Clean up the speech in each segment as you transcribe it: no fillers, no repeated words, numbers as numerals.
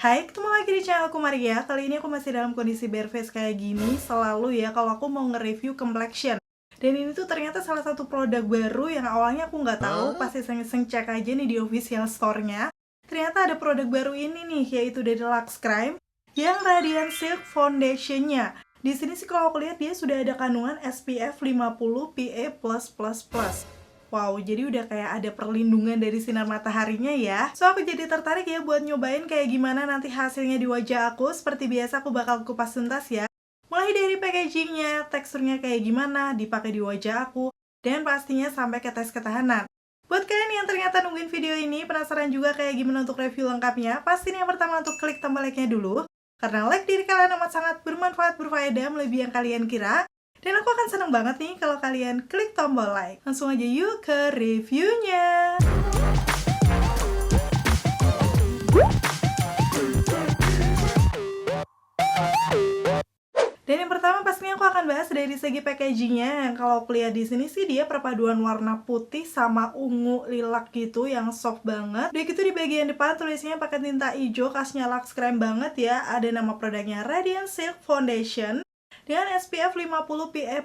Hai, ketemu lagi di channel aku Maria. Kali ini aku masih dalam kondisi bare face kayak gini. Selalu ya kalau aku mau nge-review complexion. Dan ini tuh ternyata salah satu produk baru yang awalnya aku nggak tahu. Pas iseng-iseng cek aja nih di official store-nya. Ternyata ada produk baru ini nih, yaitu dari Lux Crime yang Radiant Silk Foundation-nya. Di sini sih kalau aku lihat dia sudah ada kandungan SPF 50 PA+++. Wow, jadi udah kayak ada perlindungan dari sinar mataharinya ya. So, aku jadi tertarik ya buat nyobain kayak gimana nanti hasilnya di wajah aku. Seperti biasa aku bakal kupas tuntas ya. Mulai dari packagingnya, teksturnya kayak gimana, dipakai di wajah aku, dan pastinya sampai ke tes ketahanan. Buat kalian yang ternyata nungguin video ini, penasaran juga kayak gimana untuk review lengkapnya, pastiin yang pertama untuk klik tombol like-nya dulu. Karena like diri kalian amat sangat bermanfaat, berfaedah, melebihi yang kalian kira. Dan aku akan seneng banget nih kalau kalian klik tombol like. Langsung aja yuk ke reviewnya. Dan yang pertama pastinya aku akan bahas dari segi packagingnya. Yang kalau aku lihat di sini sih dia perpaduan warna putih sama ungu lilac gitu yang soft banget. Udah gitu di bagian depan tulisnya pakai tinta hijau khasnya Lux Crime banget ya. Ada nama produknya Radiant Silk Foundation. Dengan SPF 50 PA+++,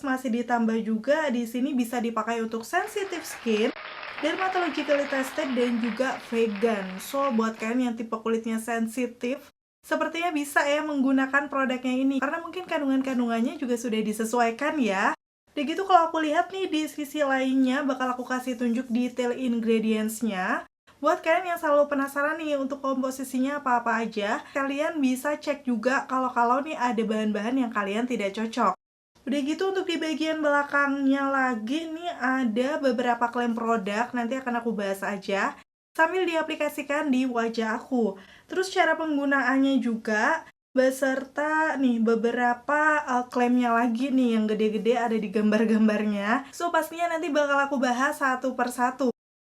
masih ditambah juga di sini bisa dipakai untuk sensitive skin, dermatologically tested, dan juga vegan. So, buat kalian yang tipe kulitnya sensitif, sepertinya bisa ya menggunakan produknya ini. Karena mungkin kandungan-kandungannya juga sudah disesuaikan ya. Dan gitu kalau aku lihat nih di sisi lainnya, bakal aku kasih tunjuk detail ingredients-nya. Buat kalian yang selalu penasaran nih untuk komposisinya apa-apa aja, kalian bisa cek juga kalau nih ada bahan-bahan yang kalian tidak cocok. Udah gitu untuk di bagian belakangnya lagi nih ada beberapa klaim produk, nanti akan aku bahas aja sambil diaplikasikan di wajah aku. Terus cara penggunaannya juga beserta nih beberapa klaimnya lagi nih yang gede-gede ada di gambar-gambarnya. So pastinya nanti bakal aku bahas satu persatu.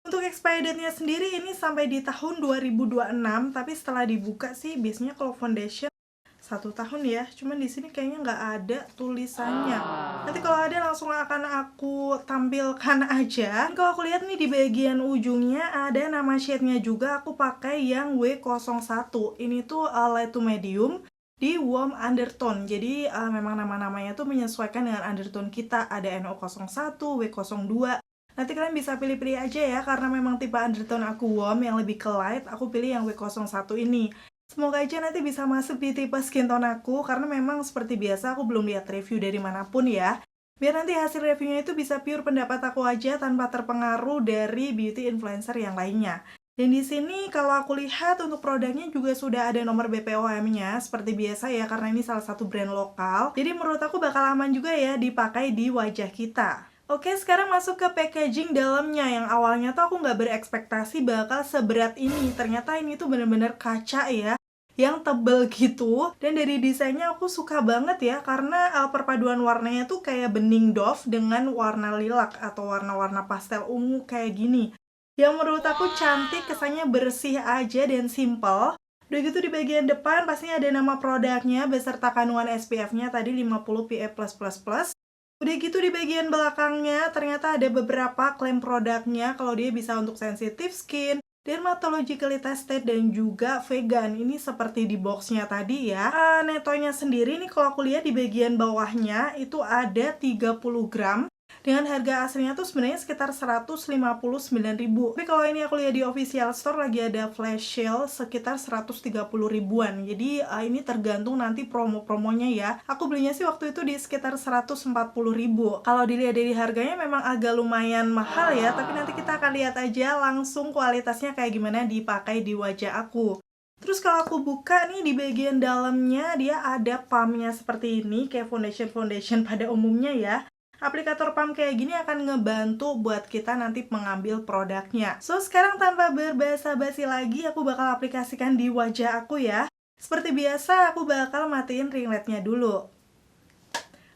Untuk expiry date-nya sendiri ini sampai di tahun 2026, tapi setelah dibuka sih biasanya kalau foundation 1 tahun ya. Cuman di sini kayaknya nggak ada tulisannya. Nanti kalau ada langsung akan aku tampilkan aja. Kalau aku lihat nih di bagian ujungnya ada nama shade-nya juga. Aku pakai yang W01. Ini tuh light to medium di warm undertone. Jadi memang nama-namanya tuh menyesuaikan dengan undertone kita. Ada NO01, W02. Nanti kalian bisa pilih-pilih aja ya, karena memang tipe undertone aku warm yang lebih ke light, aku pilih yang W01 ini. Semoga aja nanti bisa masuk di tipe skin tone aku, karena memang seperti biasa aku belum lihat review dari manapun ya. Biar nanti hasil reviewnya itu bisa pure pendapat aku aja tanpa terpengaruh dari beauty influencer yang lainnya. Dan di sini kalau aku lihat untuk produknya juga sudah ada nomor BPOM-nya seperti biasa ya, karena ini salah satu brand lokal. Jadi menurut aku bakal aman juga ya dipakai di wajah kita. Oke, sekarang masuk ke packaging dalamnya. Yang awalnya tuh aku nggak berekspektasi bakal seberat ini. Ternyata ini tuh bener-bener kaca ya, yang tebel gitu. Dan dari desainnya aku suka banget ya, karena perpaduan warnanya tuh kayak bening doff dengan warna lilac atau warna-warna pastel ungu kayak gini. Yang menurut aku cantik, kesannya bersih aja dan simple. Udah gitu di bagian depan pastinya ada nama produknya beserta kandungan SPF-nya tadi 50 PA+++. Udah gitu di bagian belakangnya ternyata ada beberapa klaim produknya kalau dia bisa untuk sensitive skin, dermatologically tested, dan juga vegan. Ini seperti di boxnya tadi ya. Netonya sendiri nih kalau aku lihat di bagian bawahnya itu ada 30 gram. Dengan harga aslinya tuh sebenarnya sekitar 159.000. Tapi kalau ini aku lihat di official store lagi ada flash sale sekitar 130 ribuan. Jadi ini tergantung nanti promo-promonya ya. Aku belinya sih waktu itu di sekitar 140.000. Kalau dilihat dari harganya memang agak lumayan mahal ya, tapi nanti kita akan lihat aja langsung kualitasnya kayak gimana dipakai di wajah aku. Terus kalau aku buka nih di bagian dalamnya dia ada pumpnya seperti ini, kayak foundation pada umumnya ya. Aplikator pump kayak gini akan ngebantu buat kita nanti mengambil produknya. So, sekarang tanpa berbasa-basi lagi, aku bakal aplikasikan di wajah aku ya. Seperti biasa, aku bakal matiin ring light-nya dulu.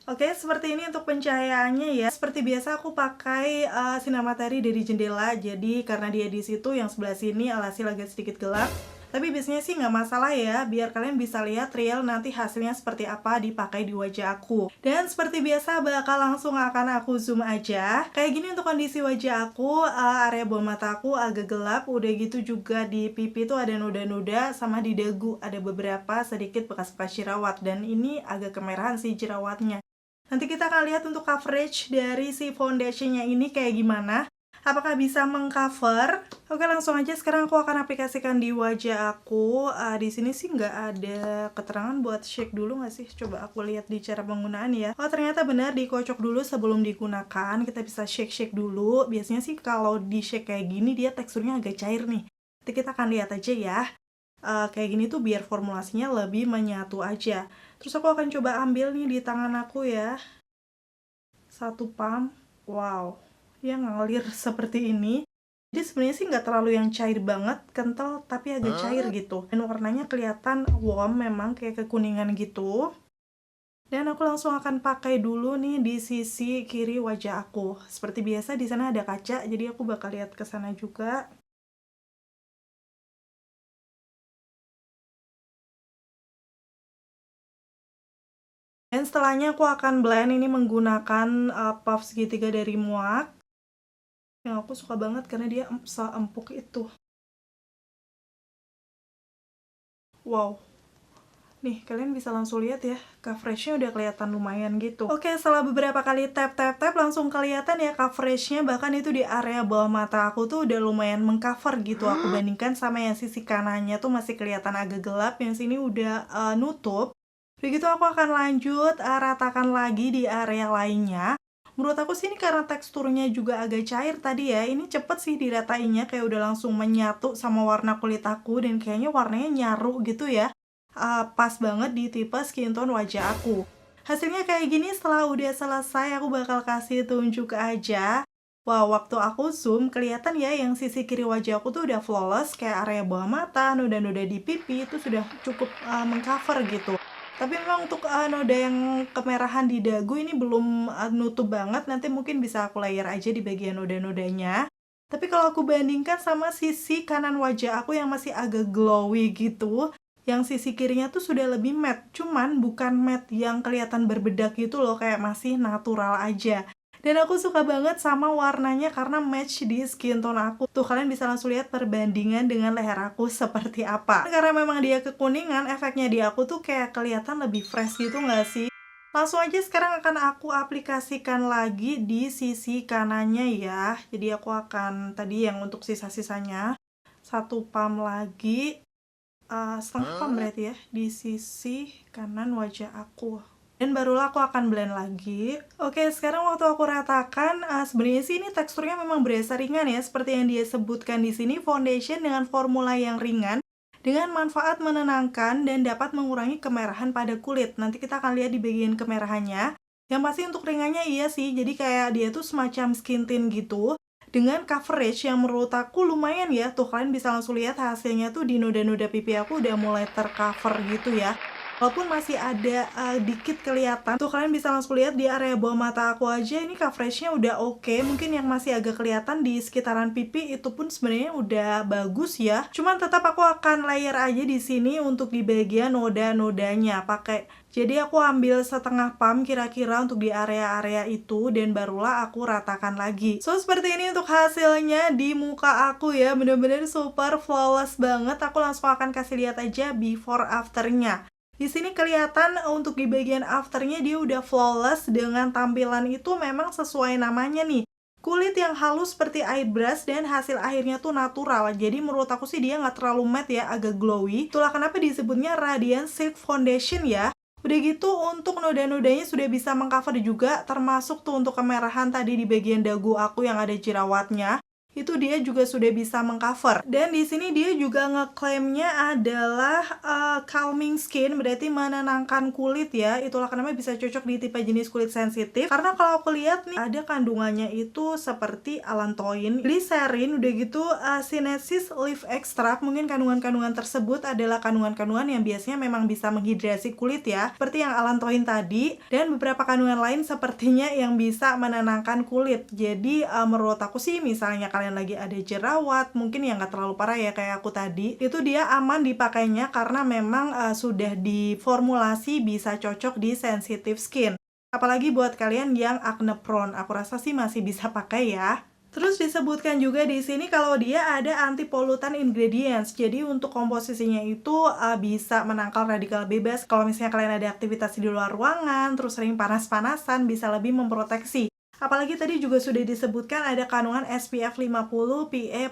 Oke, seperti ini untuk pencahayaannya ya. Seperti biasa aku pakai sinar matahari dari jendela. Jadi karena dia di situ, yang sebelah sini alasnya agak sedikit gelap. Tapi biasanya sih nggak masalah ya, biar kalian bisa lihat real nanti hasilnya seperti apa dipakai di wajah aku. Dan seperti biasa bakal langsung akan aku zoom aja. Kayak gini untuk kondisi wajah aku, area bawah mata aku agak gelap, udah gitu juga di pipi tuh ada noda-noda, sama di dagu ada beberapa sedikit bekas-bekas jerawat, dan ini agak kemerahan sih jerawatnya. Nanti kita akan lihat untuk coverage dari si foundationnya ini kayak gimana. Apakah bisa mengcover? Oke, langsung aja sekarang aku akan aplikasikan di wajah aku. Di sini sih nggak ada keterangan buat shake dulu nggak sih? Coba aku lihat di cara penggunaan ya. Oh, ternyata benar dikocok dulu sebelum digunakan. Kita bisa shake-shake dulu. Biasanya sih kalau di shake kayak gini dia teksturnya agak cair nih. Nanti kita akan lihat aja ya. Kayak gini tuh biar formulasinya lebih menyatu aja. Terus aku akan coba ambil nih di tangan aku ya. Satu pump. Wow, dia ngalir seperti ini. Jadi sebenarnya sih nggak terlalu yang cair banget, kental tapi agak cair gitu. Dan warnanya kelihatan warm memang kayak kekuningan gitu. Dan aku langsung akan pakai dulu nih di sisi kiri wajah aku. Seperti biasa di sana ada kaca, jadi aku bakal lihat ke sana juga. Dan setelahnya aku akan blend ini menggunakan puff segitiga dari Muak. Yang aku suka banget karena dia seempuk itu. Wow. Nih, kalian bisa langsung lihat ya, coveragenya udah kelihatan lumayan gitu. Oke, setelah beberapa kali tap-tap-tap, langsung kelihatan ya coveragenya, bahkan itu di area bawah mata aku tuh udah lumayan mengcover gitu. Aku bandingkan sama yang sisi kanannya tuh masih kelihatan agak gelap, yang sini udah nutup. Begitu aku akan lanjut ratakan lagi di area lainnya. Menurut aku sih ini karena teksturnya juga agak cair tadi ya, ini cepet sih diratainya, kayak udah langsung menyatu sama warna kulit aku, dan kayaknya warnanya nyaru gitu ya. Pas banget di tipe skin tone wajah aku. Hasilnya kayak gini. Setelah udah selesai, aku bakal kasih tunjuk aja. Wow, waktu aku zoom kelihatan ya yang sisi kiri wajah aku tuh udah flawless, kayak area bawah mata, noda-noda di pipi itu sudah cukup mengcover gitu. Tapi memang untuk noda yang kemerahan di dagu ini belum nutup banget, nanti mungkin bisa aku layer aja di bagian noda-nodanya. Tapi kalau aku bandingkan sama sisi kanan wajah aku yang masih agak glowy gitu, yang sisi kirinya tuh sudah lebih matte, cuman bukan matte yang kelihatan berbedak gitu loh, kayak masih natural aja. Dan aku suka banget sama warnanya karena match di skin tone aku. Tuh, kalian bisa langsung lihat perbandingan dengan leher aku seperti apa. Karena memang dia kekuningan, efeknya di aku tuh kayak kelihatan lebih fresh gitu nggak sih? Langsung aja sekarang akan aku aplikasikan lagi di sisi kanannya ya. Jadi aku akan, tadi yang untuk sisa-sisanya, satu pump lagi. Setengah pump berarti ya, di sisi kanan wajah aku. Dan barulah aku akan blend lagi. Oke, sekarang waktu aku ratakan, sebenarnya sih ini teksturnya memang berasa ringan ya, seperti yang dia sebutkan di sini, foundation dengan formula yang ringan, dengan manfaat menenangkan dan dapat mengurangi kemerahan pada kulit. Nanti kita akan lihat di bagian kemerahannya. Yang pasti untuk ringannya iya sih, jadi kayak dia tuh semacam skin tint gitu. Dengan coverage yang menurut aku lumayan ya. Tuh, kalian bisa langsung lihat hasilnya tuh di noda-noda pipi aku udah mulai tercover gitu ya. Walaupun masih ada dikit kelihatan. Tuh, kalian bisa langsung lihat di area bawah mata aku aja ini coveragenya udah oke. Mungkin yang masih agak kelihatan di sekitaran pipi itu pun sebenarnya udah bagus ya. Cuman tetap aku akan layer aja di sini untuk di bagian noda-nodanya jadi aku ambil setengah pump kira-kira untuk di area-area itu, dan barulah aku ratakan lagi. So, seperti ini untuk hasilnya di muka aku ya. Bener-bener super flawless banget. Aku langsung akan kasih lihat aja before afternya. Di sini kelihatan untuk di bagian afternya dia udah flawless, dengan tampilan itu memang sesuai namanya nih. Kulit yang halus seperti airbrush dan hasil akhirnya tuh natural. Jadi menurut aku sih dia nggak terlalu matte ya, agak glowy. Itulah kenapa disebutnya Radiant Silk Foundation ya. Udah gitu untuk noda-nodanya sudah bisa mengcover juga, termasuk tuh untuk kemerahan tadi di bagian dagu aku yang ada jerawatnya. Itu dia juga sudah bisa mengcover. Dan di sini dia juga ngeklaimnya adalah calming skin, berarti menenangkan kulit ya. Itulah kenapa bisa cocok di tipe jenis kulit sensitif. Karena kalau aku lihat nih ada kandungannya itu seperti allantoin, glycerin, udah gitu sinensis leaf extract. Mungkin kandungan-kandungan tersebut adalah kandungan-kandungan yang biasanya memang bisa menghidrasi kulit ya, seperti yang allantoin tadi, dan beberapa kandungan lain sepertinya yang bisa menenangkan kulit. Jadi menurut aku sih misalnya kalian lagi ada jerawat, mungkin yang nggak terlalu parah ya kayak aku tadi, itu dia aman dipakainya karena memang sudah diformulasi bisa cocok di sensitive skin. Apalagi buat kalian yang acne prone, aku rasa sih masih bisa pakai ya. Terus disebutkan juga di sini kalau dia ada anti-pollutant ingredients. Jadi untuk komposisinya itu bisa menangkal radikal bebas. Kalau misalnya kalian ada aktivitas di luar ruangan, terus sering panas-panasan, bisa lebih memproteksi. Apalagi tadi juga sudah disebutkan ada kandungan SPF 50 PA+++.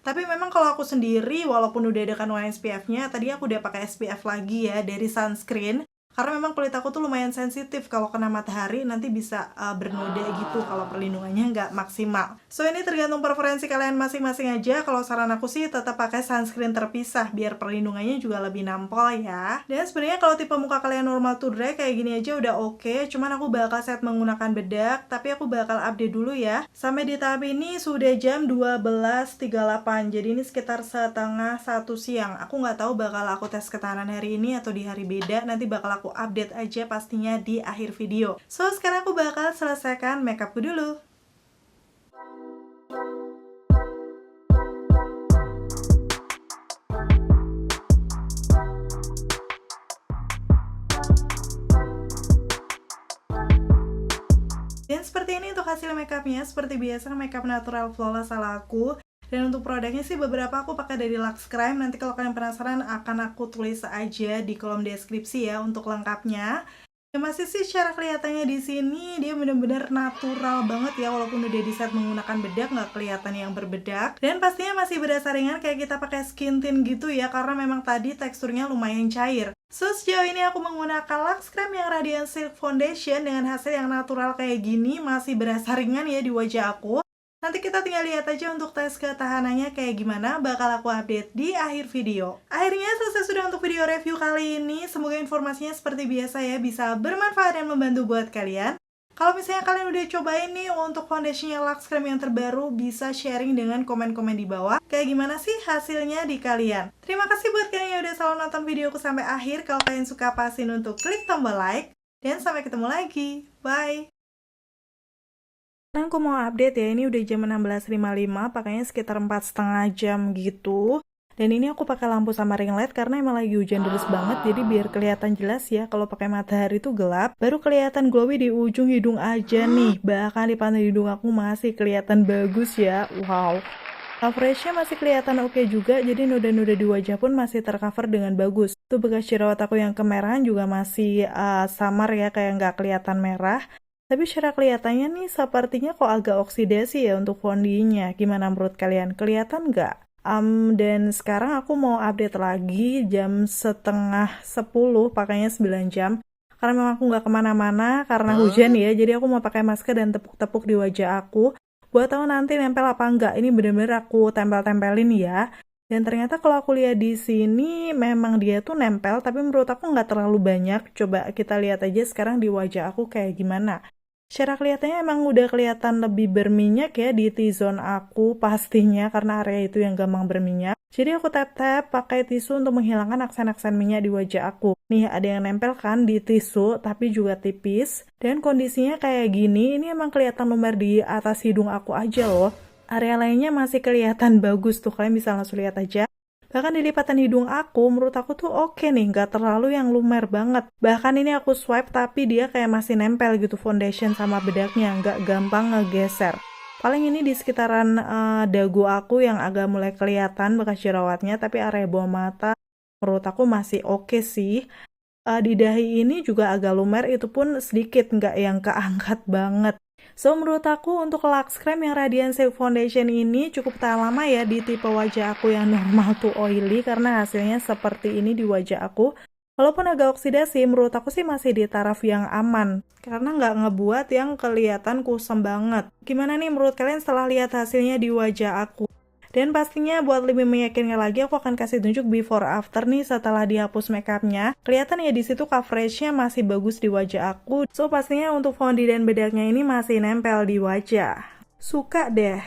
Tapi memang kalau aku sendiri, walaupun udah ada kandungan SPF-nya, tadi aku udah pakai SPF lagi ya dari sunscreen. Karena memang kulit aku tuh lumayan sensitif, kalau kena matahari nanti bisa bernoda gitu kalau perlindungannya nggak maksimal. So ini tergantung preferensi kalian masing-masing aja. Kalau saran aku sih tetap pakai sunscreen terpisah biar perlindungannya juga lebih nampol ya. Dan sebenarnya kalau tipe muka kalian normal to dry kayak gini aja udah oke. Cuman aku bakal set menggunakan bedak, tapi aku bakal update dulu ya. Sampai di tahap ini sudah jam 12.38, jadi ini sekitar setengah 1 siang. Aku nggak tahu bakal aku tes ketahanan hari ini atau di hari beda. Nanti bakal aku update aja pastinya di akhir video. So sekarang aku bakal selesaikan makeupku dulu. Dan seperti ini untuk hasil makeupnya. Seperti biasa makeup natural flawless ala aku. Dan untuk produknya sih beberapa aku pakai dari Lux Crime. Nanti kalau kalian penasaran akan aku tulis aja di kolom deskripsi ya untuk lengkapnya. Ya masih sih secara kelihatannya di sini dia bener-bener natural banget ya, walaupun udah di set menggunakan bedak nggak kelihatan yang berbedak. Dan pastinya masih berasa ringan kayak kita pakai skin tint gitu ya, karena memang tadi teksturnya lumayan cair. So sejauh ini aku menggunakan Lux Creme yang Radiant Silk Foundation dengan hasil yang natural kayak gini, masih berasa ringan ya di wajah aku. Nanti kita tinggal lihat aja untuk tes ketahanannya kayak gimana, bakal aku update di akhir video. Akhirnya selesai sudah untuk video review kali ini. Semoga informasinya seperti biasa ya bisa bermanfaat dan membantu buat kalian. Kalau misalnya kalian udah cobain nih untuk foundationnya Lux Creme yang terbaru, bisa sharing dengan komen-komen di bawah. Kayak gimana sih hasilnya di kalian? Terima kasih buat kalian yang udah selalu nonton videoku sampai akhir. Kalau kalian suka, pastiin untuk klik tombol like. Dan sampai ketemu lagi. Bye! Sekarang aku mau update ya, ini udah jam 16.55, pakainya sekitar 4,5 jam gitu. Dan ini aku pakai lampu sama ring light karena emang lagi hujan deras banget, jadi biar kelihatan jelas ya. Kalau pakai matahari tuh gelap, baru kelihatan glowy di ujung hidung aja nih. Bahkan di pantai hidung aku masih kelihatan bagus ya, wow. Coveragenya masih kelihatan oke juga, jadi noda-noda di wajah pun masih tercover dengan bagus. Tuh bekas jerawat aku yang kemerahan juga masih samar ya, kayak nggak kelihatan merah. Tapi secara kelihatannya nih sepertinya kok agak oksidasi ya untuk fondinya. Gimana menurut kalian? Kelihatan nggak? Dan sekarang aku mau update lagi jam setengah 10, pakainya 9 jam. Karena memang aku nggak kemana-mana karena hujan ya. Jadi aku mau pakai masker dan tepuk-tepuk di wajah aku. Buat tahu nanti nempel apa enggak. Ini bener-bener aku tempel-tempelin ya. Dan ternyata kalau aku lihat di sini memang dia tuh nempel. Tapi menurut aku nggak terlalu banyak. Coba kita lihat aja sekarang di wajah aku kayak gimana. Secara kelihatannya emang udah kelihatan lebih berminyak ya di T-zone aku pastinya karena area itu yang gampang berminyak. Jadi aku tap-tap pakai tisu untuk menghilangkan aksen-aksen minyak di wajah aku. Nih ada yang nempel kan di tisu tapi juga tipis. Dan kondisinya kayak gini, ini emang kelihatan lumer di atas hidung aku aja loh. Area lainnya masih kelihatan bagus tuh, kalian bisa langsung lihat aja. Bahkan di lipatan hidung aku, menurut aku tuh oke nih, nggak terlalu yang lumer banget. Bahkan ini aku swipe tapi dia kayak masih nempel gitu foundation sama bedaknya, nggak gampang ngegeser. Paling ini di sekitaran dagu aku yang agak mulai kelihatan bekas jerawatnya, tapi area bawah mata menurut aku masih oke sih. Di dahi ini juga agak lumer, itu pun sedikit, nggak yang keangkat banget. So, menurut aku untuk Lux Creme yang Radiant Silk Foundation ini cukup tahan lama ya di tipe wajah aku yang normal to oily karena hasilnya seperti ini di wajah aku. Walaupun agak oksidasi, menurut aku sih masih di taraf yang aman karena nggak ngebuat yang kelihatan kusam banget. Gimana nih menurut kalian setelah lihat hasilnya di wajah aku? Dan pastinya buat lebih meyakinkan lagi aku akan kasih tunjuk before after nih setelah dihapus makeupnya. Kelihatan ya di situ coveragenya masih bagus di wajah aku. So pastinya untuk foundation dan bedaknya ini masih nempel di wajah. Suka deh.